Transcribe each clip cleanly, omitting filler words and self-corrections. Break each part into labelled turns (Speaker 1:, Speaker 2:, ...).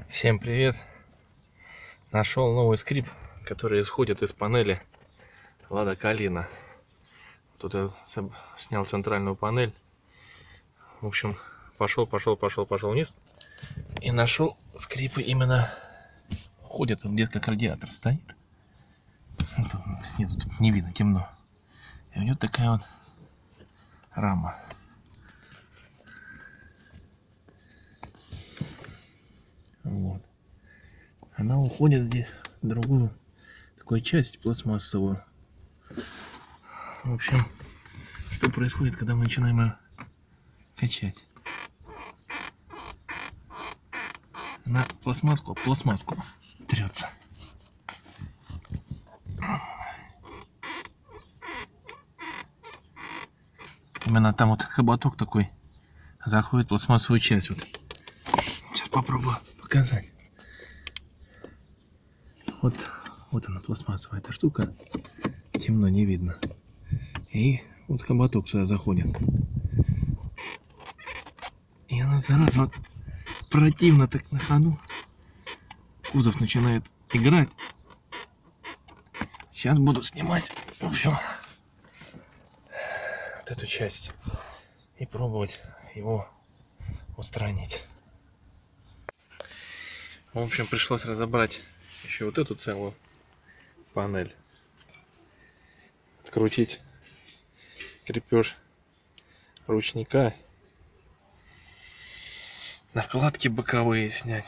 Speaker 1: Всем привет! Нашел новый скрип, который исходит из панели Лада Калина. Тут я снял центральную панель. В общем, пошел вниз и нашел скрипы именно. Ходит он где-то, как радиатор стоит. Снизу тут не видно, темно. И у него такая вот рама. Вот. Она уходит здесь в другую такую часть пластмассовую. В общем, что происходит, когда мы начинаем ее качать? Она пластмасску трется. Именно там вот хоботок такой заходит в пластмассовую часть. Сейчас попробую показать. Вот она, пластмассовая эта штука. Темно, не видно. И вот хоботок сюда заходит. И она, зараза, вот противно так на ходу. Кузов начинает играть. Сейчас буду снимать, в общем, вот эту часть. И пробовать его устранить. В общем, пришлось разобрать еще вот эту целую панель. Открутить крепеж ручника. Накладки боковые снять.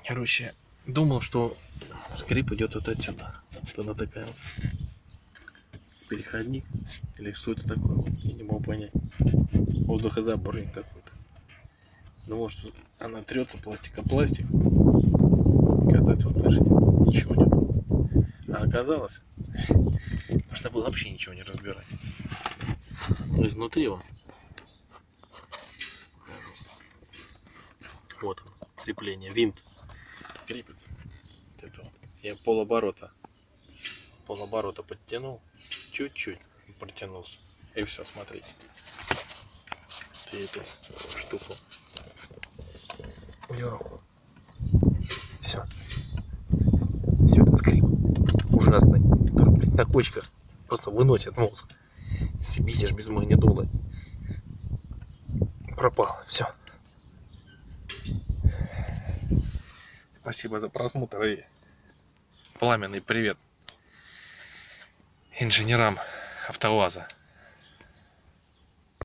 Speaker 1: Короче, думал, что скрип идет вот отсюда. Вот она такая вот. Переходник. Или что это такое? Я не могу понять. Воздухозаборник какой-то. Думал, что она трется пластик о пластик. Когда вот даже ничего нет. А оказалось, можно было вообще ничего не разбирать. Изнутри он. Вот он, крепление, винт крепит. Вот это вот. Я полоборота подтянул, чуть-чуть протянулся. И все, смотрите. И эту штуку дернул. Все, этот скрип ужасный, который, на кочках просто выносит мозг. Если видишь без магнитолы, пропал. Все. Спасибо за просмотр и пламенный привет инженерам АвтоВАЗа.